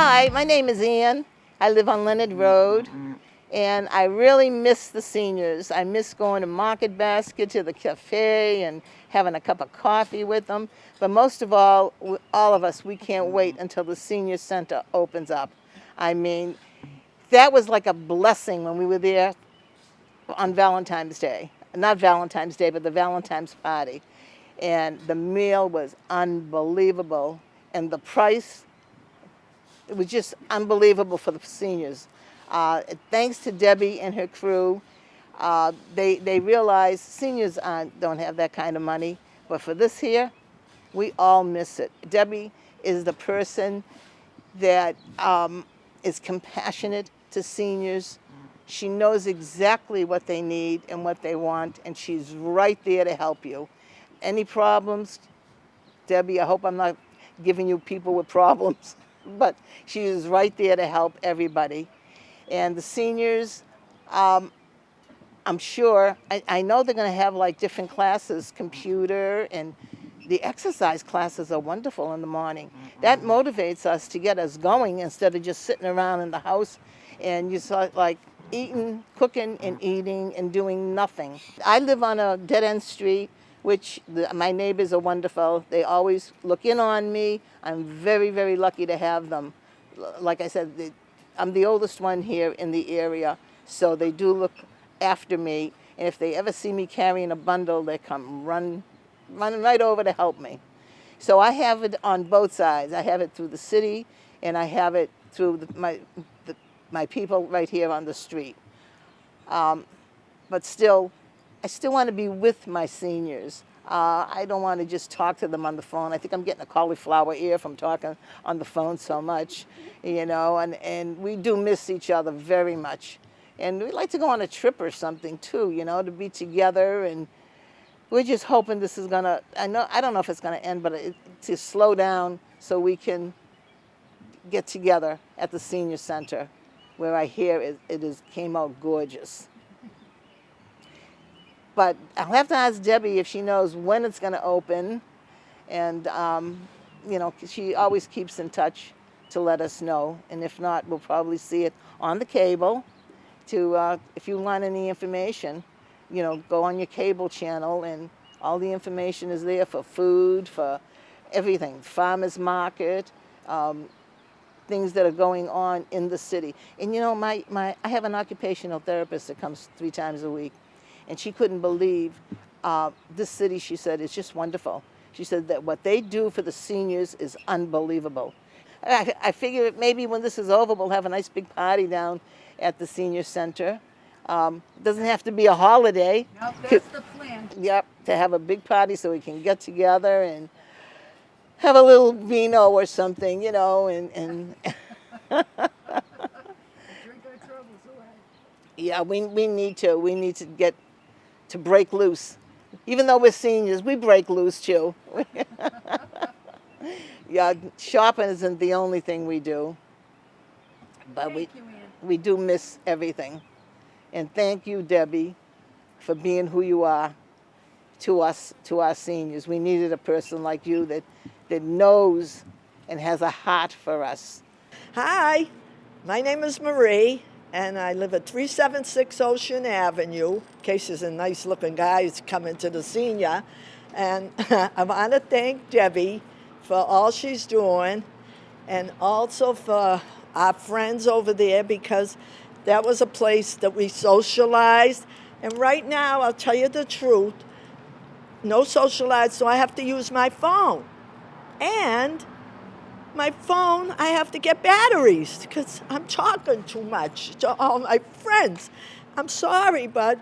Hi, my name is Ann. I live on Leonard Road, and I really miss the seniors. I miss going to Market Basket, to the cafe, and having a cup of coffee with them. But most of all of us, we can't wait until the senior center opens up. I mean, that was like a blessing when we were there on Valentine's Day. Not Valentine's Day, but the Valentine's party. And the meal was unbelievable, and the price, it was just unbelievable for the seniors. Thanks to Debbie and her crew, they realized seniors don't have that kind of money, but for this here, we all miss it. Debbie is the person that is compassionate to seniors. She knows exactly what they need and what they want, and she's right there to help you. Any problems, Debbie, I hope I'm not giving you people with problems, but she is right there to help everybody. And the seniors, I'm sure, I know they're going to have like different classes, computer, and the exercise classes are wonderful in the morning. That motivates us to get us going instead of just sitting around in the house and you saw like eating, cooking and eating and doing nothing. I live on a dead-end street, which my neighbors are wonderful. They always look in on me. I'm very, very lucky to have them. Like I said, I'm the oldest one here in the area, so they do look after me. And if they ever see me carrying a bundle, they come running right over to help me. So I have it on both sides. I have it through the city, and I have it through my people right here on the street. But still, I still want to be with my seniors. I don't want to just talk to them on the phone. I think I'm getting a cauliflower ear from talking on the phone so much, you know, and we do miss each other very much. And we'd like to go on a trip or something too, you know, to be together. And we're just hoping this is gonna, I don't know if it's gonna end, but to slow down so we can get together at the senior center, where I hear it came out gorgeous. But I'll have to ask Debbie if she knows when it's going to open. And, you know, she always keeps in touch to let us know. And if not, we'll probably see it on the cable. If you want any information, you know, go on your cable channel and all the information is there for food, for everything, farmers market, things that are going on in the city. And, you know, I have an occupational therapist that comes 3 times a week. And she couldn't believe this city, she said, is just wonderful. She said that what they do for the seniors is unbelievable. I figure maybe when this is over, we'll have a nice big party down at the senior center. It doesn't have to be a holiday. No, that's the plan. Yep, to have a big party so we can get together and have a little vino or something, you know, and Drink our troubles away. yeah, we need to. We need to get to break loose. Even though we're seniors, we break loose too. Yeah, shopping isn't the only thing we do. But Thank you, Ann. we do miss everything. And thank you, Debbie, for being who you are to us, to our seniors. We needed a person like you that knows and has a heart for us. Hi, my name is Marie, and I live at 376 Ocean Avenue. In case there's a nice-looking guy who's coming to the senior. And I want to thank Debbie for all she's doing, and also for our friends over there, because that was a place that we socialized. And right now, I'll tell you the truth, no socialized, so I have to use my phone. And my phone, I have to get batteries because I'm talking too much to all my friends. I'm sorry, but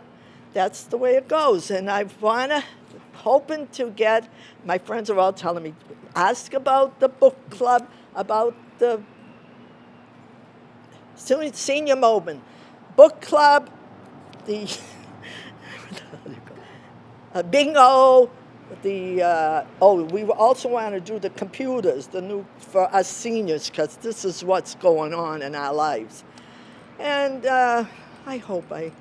that's the way it goes. And hoping to get, my friends are all telling me, ask about the book club, about the senior moment, book club, the bingo, we also want to do the computers, the new for us seniors, because this is what's going on in our lives. And I hope I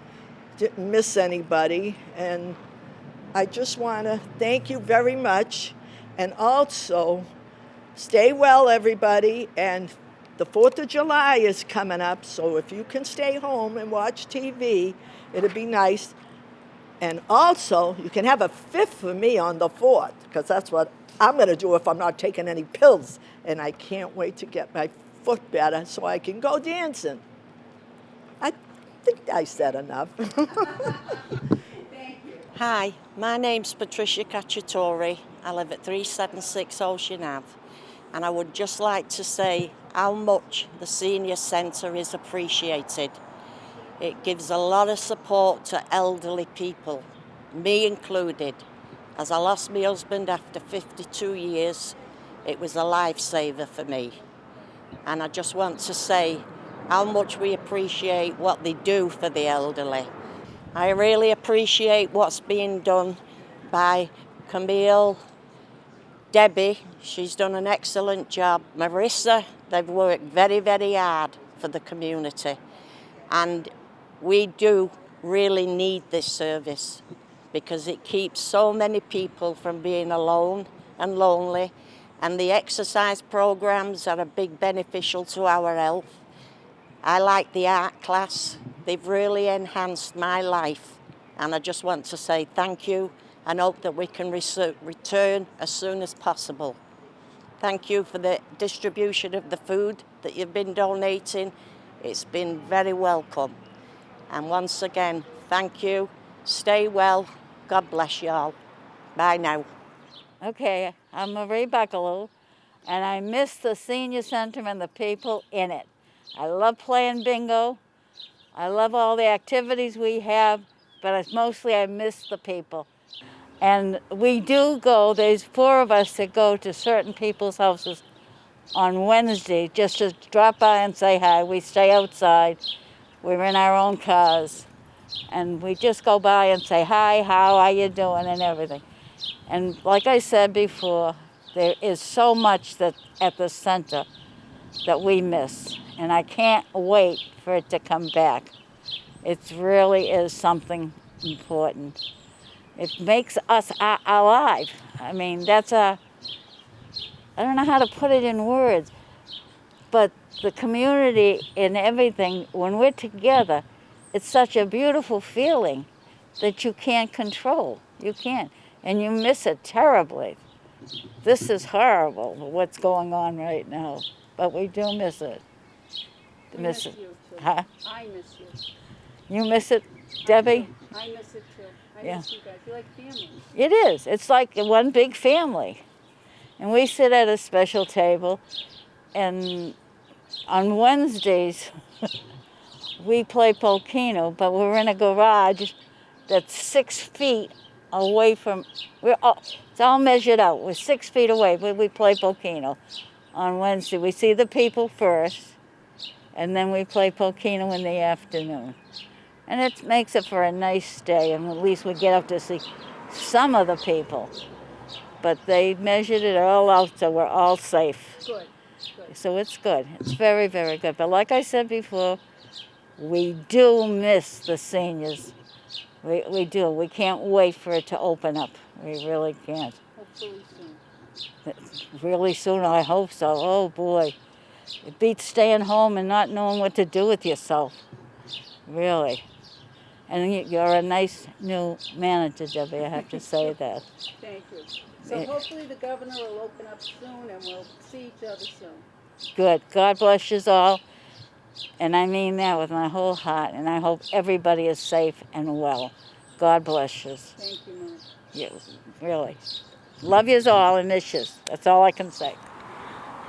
didn't miss anybody. And I just want to thank you very much. And also, stay well, everybody. And The 4th of July is coming up, so if you can stay home and watch TV, it'd be nice. And also, you can have a fifth for me on the 4th, because that's what I'm going to do if I'm not taking any pills. And I can't wait to get my foot better so I can go dancing. I think I said enough. Hi, my name's Patricia Cacciatore. I live at 376 Ocean Ave, and I would just like to say how much the senior centre is appreciated. It gives a lot of support to elderly people, me included. As I lost my husband after 52 years, it was a lifesaver for me. And I just want to say how much we appreciate what they do for the elderly. I really appreciate what's being done by Camille, Debbie, she's done an excellent job. Marissa, they've worked very, very hard for the community. And we do really need this service because it keeps so many people from being alone and lonely. And the exercise programs are a big beneficial to our health. I like the art class. They've really enhanced my life. And I just want to say thank you and hope that we can return as soon as possible. Thank you for the distribution of the food that you've been donating. It's been very welcome. And once again, thank you. Stay well. God bless you all. Bye now. Okay, I'm Marie Buckaloo, and I miss the senior center and the people in it. I love playing bingo. I love all the activities we have, but mostly I miss the people. And we do go, there's 4 of us that go to certain people's houses on Wednesday just to drop by and say hi. We stay outside. We're in our own cars. And we just go by and say hi, how are you doing, and everything. And like I said before, there is so much that at the center that we miss. And I can't wait for it to come back. It really is something important. It makes us alive. I mean, I don't know how to put it in words, but the community and everything, when we're together, it's such a beautiful feeling that you can't control. You can't. And you miss it terribly. This is horrible, what's going on right now. But we do miss it. We miss you too. Huh? I miss you. You miss it, Debbie? I miss it too. I Yeah. miss you guys. You're like family. It is. It's like one big family. And we sit at a special table, and on Wednesdays, we play Pokino, but we're in a garage that's 6 feet away from, it's all measured out. We're 6 feet away, but we play Pokino on Wednesday. We see the people first, and then we play Pokino in the afternoon. And it makes it for a nice day, and at least we get up to see some of the people. But they measured it all out, so we're all safe. Good. Good. So it's good. It's very, very good. But like I said before, we do miss the seniors. We do. We can't wait for it to open up. We really can't. Hopefully soon. Really soon, I hope so. Oh, boy. It beats staying home and not knowing what to do with yourself. Really. And you're a nice new manager, Debbie, I have to say that. Thank you. So hopefully the governor will open up soon and we'll see each other soon. Good. God bless you all. And I mean that with my whole heart. And I hope everybody is safe and well. God bless you. Thank you, Mom. Yeah, really. Love yous all and miss yous. That's all I can say.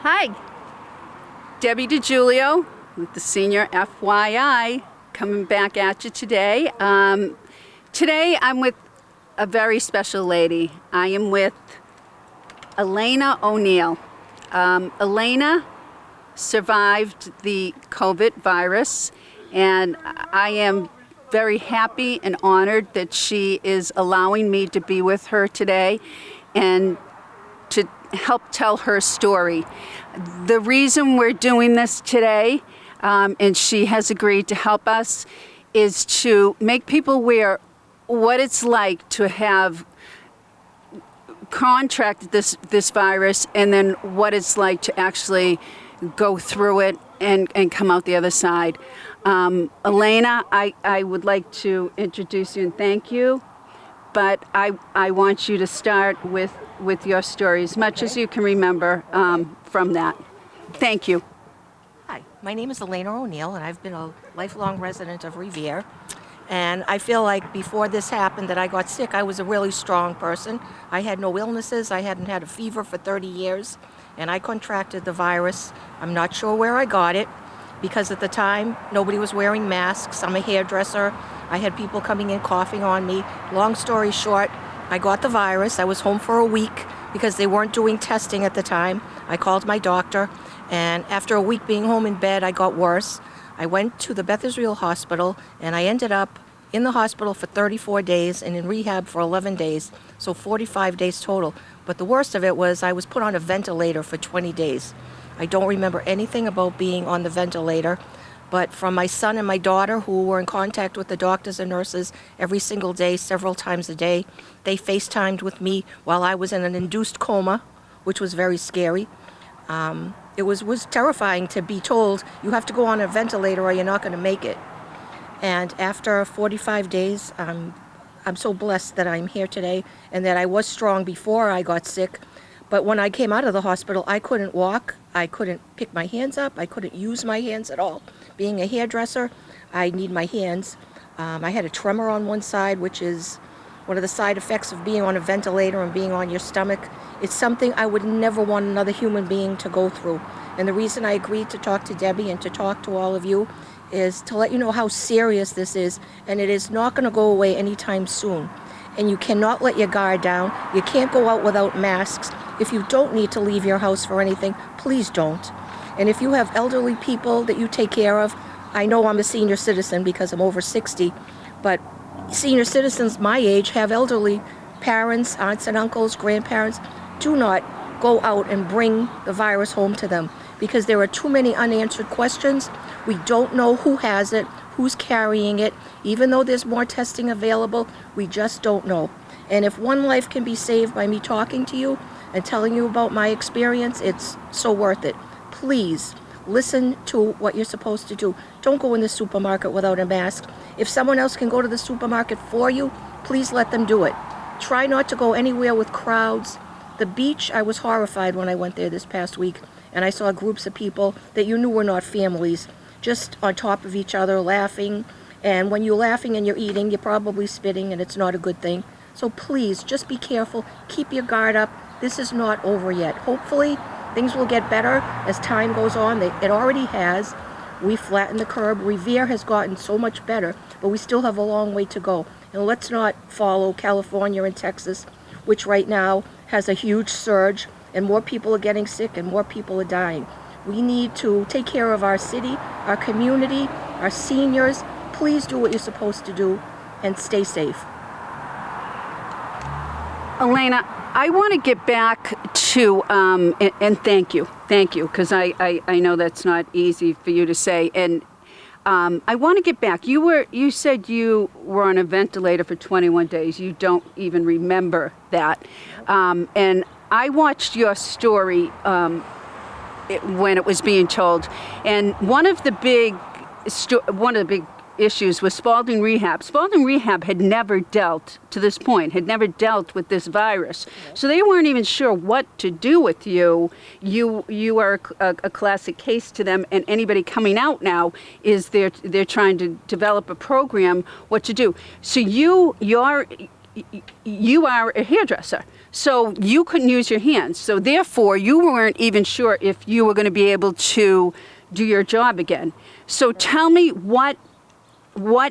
Hi. Debbie Digiulio with the Senior FYI coming back at you today. Today I'm with a very special lady. I am with Elayna O'Neil. Elayna survived the COVID virus, and I am very happy and honored that she is allowing me to be with her today and to help tell her story. The reason we're doing this today, and she has agreed to help us, is to make people aware what it's like to have contracted this virus, and then what it's like to actually go through it and come out the other side. Elayna, I would like to introduce you and thank you, but I want you to start with your story as much as you can remember from that. Thank you. Hi, my name is Elayna O'Neil, and I've been a lifelong resident of Revere. And I feel like before this happened that I got sick, I was a really strong person. I had no illnesses. I hadn't had a fever for 30 years. And I contracted the virus. I'm not sure where I got it, because at the time, nobody was wearing masks. I'm a hairdresser. I had people coming in coughing on me. Long story short, I got the virus. I was home for a week because they weren't doing testing at the time. I called my doctor, and after a week being home in bed, I got worse. I went to the Beth Israel Hospital, and I ended up in the hospital for 34 days and in rehab for 11 days, so 45 days total. But the worst of it was I was put on a ventilator for 20 days. I don't remember anything about being on the ventilator, but from my son and my daughter, who were in contact with the doctors and nurses every single day, several times a day, they FaceTimed with me while I was in an induced coma, which was very scary. It was terrifying to be told, you have to go on a ventilator or you're not going to make it. And after 45 days, I'm so blessed that I'm here today and that I was strong before I got sick. But when I came out of the hospital, I couldn't walk. I couldn't pick my hands up. I couldn't use my hands at all. Being a hairdresser, I need my hands. I had a tremor on one side, which is one of the side effects of being on a ventilator and being on your stomach. It's something I would never want another human being to go through. And the reason I agreed to talk to Debbie and to talk to all of you is to let you know how serious this is, and it is not going to go away anytime soon. And you cannot let your guard down. You can't go out without masks. If you don't need to leave your house for anything, please don't. And if you have elderly people that you take care of, I know I'm a senior citizen because I'm over 60, but senior citizens my age have elderly parents, aunts and uncles, grandparents. Do not go out and bring the virus home to them, because there are too many unanswered questions. We don't know who has it, who's carrying it. Even though there's more testing available, we just don't know. And if one life can be saved by me talking to you and telling you about my experience, it's so worth it. Please listen to what you're supposed to do. Don't go in the supermarket without a mask. If someone else can go to the supermarket for you, please let them do it. Try not to go anywhere with crowds. The beach, I was horrified when I went there this past week, and I saw groups of people that you knew were not families, just on top of each other, laughing. And when you're laughing and you're eating, you're probably spitting, and it's not a good thing. So please, just be careful. Keep your guard up. This is not over yet. Hopefully, things will get better as time goes on. It already has. We flattened the curve. Revere has gotten so much better, but we still have a long way to go. And let's not follow California and Texas, which right now has a huge surge, and more people are getting sick and more people are dying. We need to take care of our city, our community, our seniors. Please do what you're supposed to do and stay safe. Elayna, I want to get back to, and thank you, because I know that's not easy for you to say. And I want to get back. You said you were on a ventilator for 21 days. You don't even remember that. And I watched your story when it was being told, and one of the big issues was Spaulding Rehab. Spaulding Rehab had never dealt, to this point, with this virus. So they weren't even sure what to do with you. You are a classic case to them, and anybody coming out now is they're trying to develop a program what to do. So you are a hairdresser, so you couldn't use your hands. So therefore, you weren't even sure if you were going to be able to do your job again. So tell me what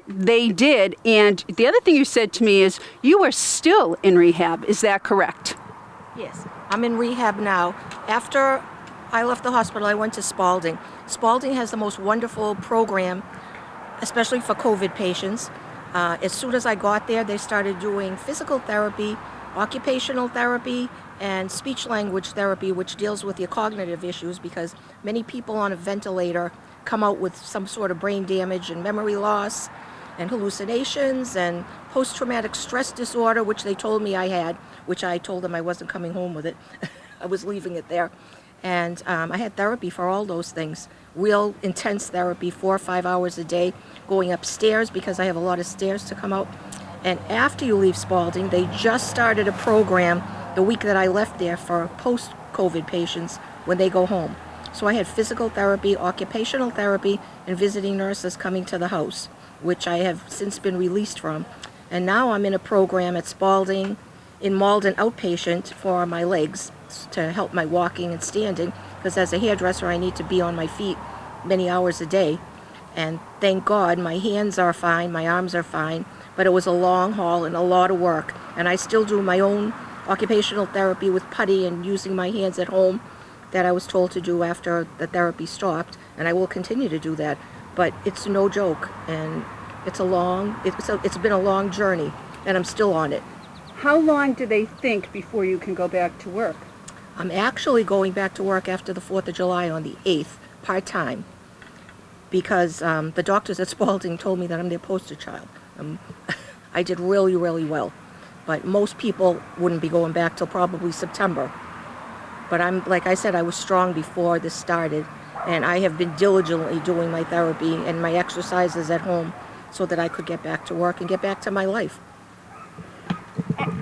they did. And the other thing you said to me is you are still in rehab. Is that correct? Yes, I'm in rehab now. After I left the hospital, I went to Spaulding. Spaulding has the most wonderful program, especially for COVID patients. As soon as I got there, they started doing physical therapy, occupational therapy, and speech-language therapy, which deals with your cognitive issues, because many people on a ventilator come out with some sort of brain damage and memory loss and hallucinations and post-traumatic stress disorder, which they told me I had, which I told them I wasn't coming home with it. I was leaving it there. And I had therapy for all those things. Real intense therapy, 4 or 5 hours a day, going upstairs because I have a lot of stairs to come out. And after you leave Spaulding, they just started a program the week that I left there for post-COVID patients when they go home. So I had physical therapy, occupational therapy, and visiting nurses coming to the house, which I have since been released from. And now I'm in a program at Spaulding in Malden outpatient for my legs to help my walking and standing, because as a hairdresser I need to be on my feet many hours a day. And thank God my hands are fine, my arms are fine, but it was a long haul and a lot of work. And I still do my own occupational therapy with putty and using my hands at home that I was told to do after the therapy stopped, and I will continue to do that. But it's no joke, and it's been a long journey, and I'm still on it. How long do they think before you can go back to work? I'm actually going back to work after the 4th of July on the 8th, part-time, because the doctors at Spaulding told me that I'm their poster child. I did really, really well. But most people wouldn't be going back till probably September. But like I said, I was strong before this started, and I have been diligently doing my therapy and my exercises at home so that I could get back to work and get back to my life.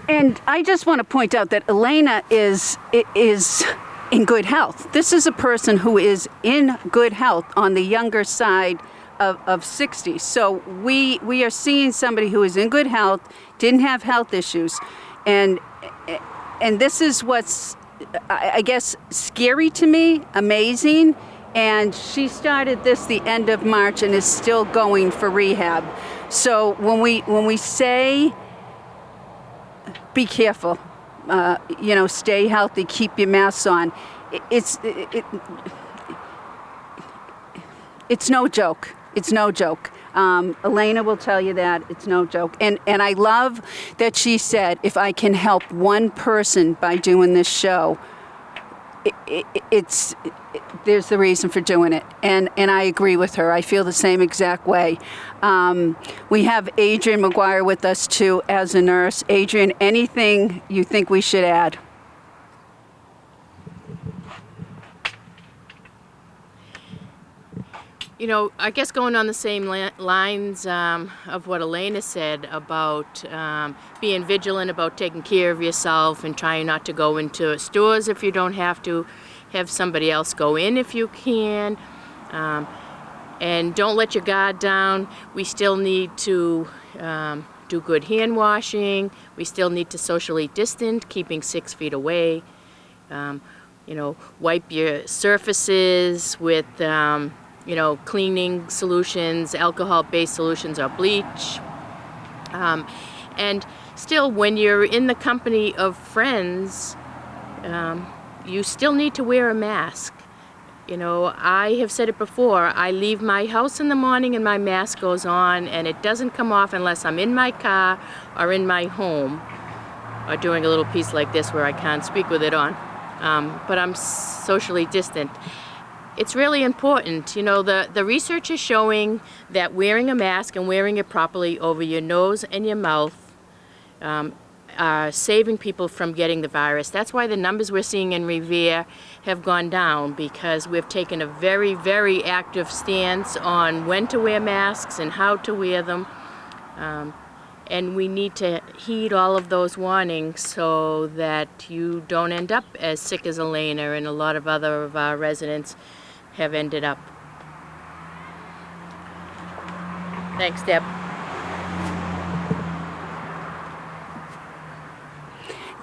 And I just want to point out that Elayna is in good health. This is a person who is in good health on the younger side of 60. So we are seeing somebody who is in good health, didn't have health issues, and this is what's, I guess, scary to me, amazing. And she started this the end of March and is still going for rehab. So when we say be careful, stay healthy, keep your masks on, it's no joke. It's no joke. Elayna will tell you that it's no joke. And I love that she said, if I can help one person by doing this show, there's the reason for doing it. And I agree with her. I feel the same exact way. We have Adrienne Maguire with us too as a nurse. Adrienne, anything you think we should add? I guess going on the same lines of what Elayna said about being vigilant about taking care of yourself and trying not to go into stores if you don't have to, have somebody else go in if you can, and don't let your guard down. We still need to do good hand washing. We still need to socially distance, keeping 6 feet away. Wipe your surfaces with cleaning solutions, alcohol-based solutions or bleach. And still, when you're in the company of friends, you still need to wear a mask. I have said it before, I leave my house in the morning and my mask goes on, and it doesn't come off unless I'm in my car or in my home or doing a little piece like this where I can't speak with it on. But I'm socially distant. It's really important. The research is showing that wearing a mask and wearing it properly over your nose and your mouth are saving people from getting the virus. That's why the numbers we're seeing in Revere have gone down, because we've taken a very, very active stance on when to wear masks and how to wear them. And we need to heed all of those warnings so that you don't end up as sick as Elayna and a lot of other of our residents have ended up. Thanks, Deb.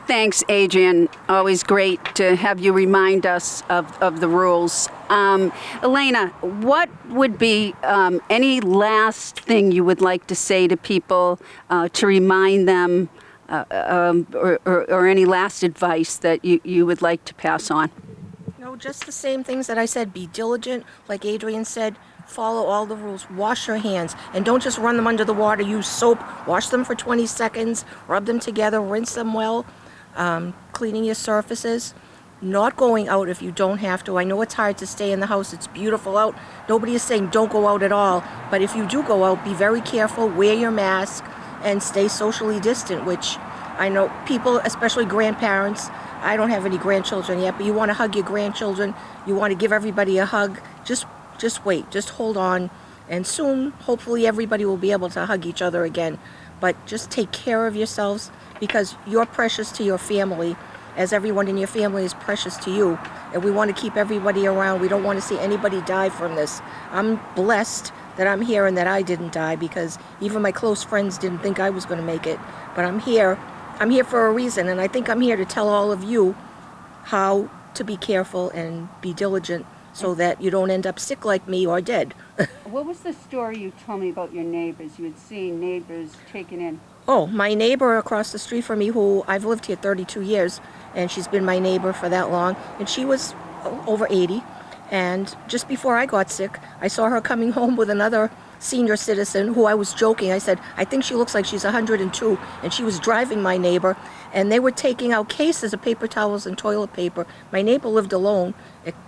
Thanks, Adrienne. Always great to have you remind us of the rules. Elayna, what would be any last thing you would like to say to people to remind them, or any last advice that you would like to pass on? Just the same things that I said. Be diligent, like Adrienne said. Follow all the rules. Wash your hands, and don't just run them under the water. Use soap. Wash them for 20 seconds. Rub them together. Rinse them well. Cleaning your surfaces. Not going out if you don't have to. I know it's hard to stay in the house. It's beautiful out. Nobody is saying don't go out at all. But if you do go out, be very careful. Wear your mask and stay socially distant, which I know people, especially grandparents, I don't have any grandchildren yet, but you want to hug your grandchildren. You want to give everybody a hug. Just wait. Just hold on. And soon, hopefully, everybody will be able to hug each other again. But just take care of yourselves, because you're precious to your family, as everyone in your family is precious to you. And we want to keep everybody around. We don't want to see anybody die from this. I'm blessed that I'm here and that I didn't die, because even my close friends didn't think I was going to make it. But I'm here. I'm here for a reason, and I think I'm here to tell all of you how to be careful and be diligent so that you don't end up sick like me or dead. What was the story you told me about your neighbors? You had seen neighbors taken in. Oh, my neighbor across the street from me, who I've lived here 32 years, and she's been my neighbor for that long, and she was over 80. And just before I got sick, I saw her coming home with another senior citizen who I was joking. I said, I think she looks like she's 102, and she was driving my neighbor, and they were taking out cases of paper towels and toilet paper. My neighbor lived alone.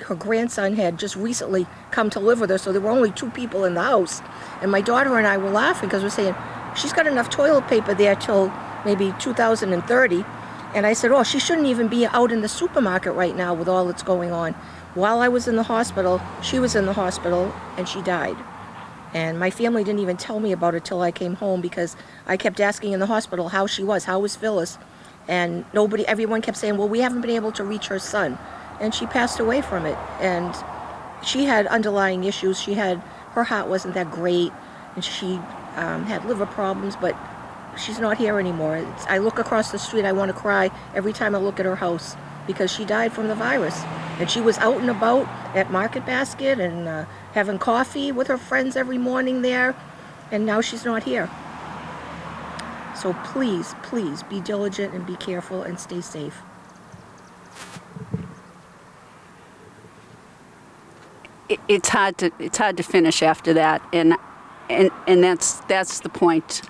Her grandson had just recently come to live with her, so there were only 2 people in the house. And my daughter and I were laughing because we're saying, she's got enough toilet paper there till maybe 2030. And I said, oh, she shouldn't even be out in the supermarket right now with all that's going on. While I was in the hospital, she was in the hospital, and she died. And my family didn't even tell me about it till I came home, because I kept asking in the hospital how she was, how was Phyllis? And everyone kept saying, well, we haven't been able to reach her son. And she passed away from it. And she had underlying issues. Her heart wasn't that great, and she had liver problems, but she's not here anymore. I look across the street, I want to cry every time I look at her house, because she died from the virus. And she was out and about at Market Basket and having coffee with her friends every morning there, and now she's not here. So please, please be diligent and be careful and stay safe. It's hard to finish after that, and that's the point.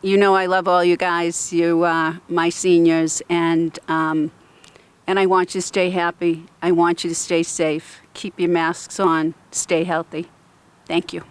You know, I love all you guys. You are my seniors, and I want you to stay happy. I want you to stay safe. Keep your masks on. Stay healthy. Thank you.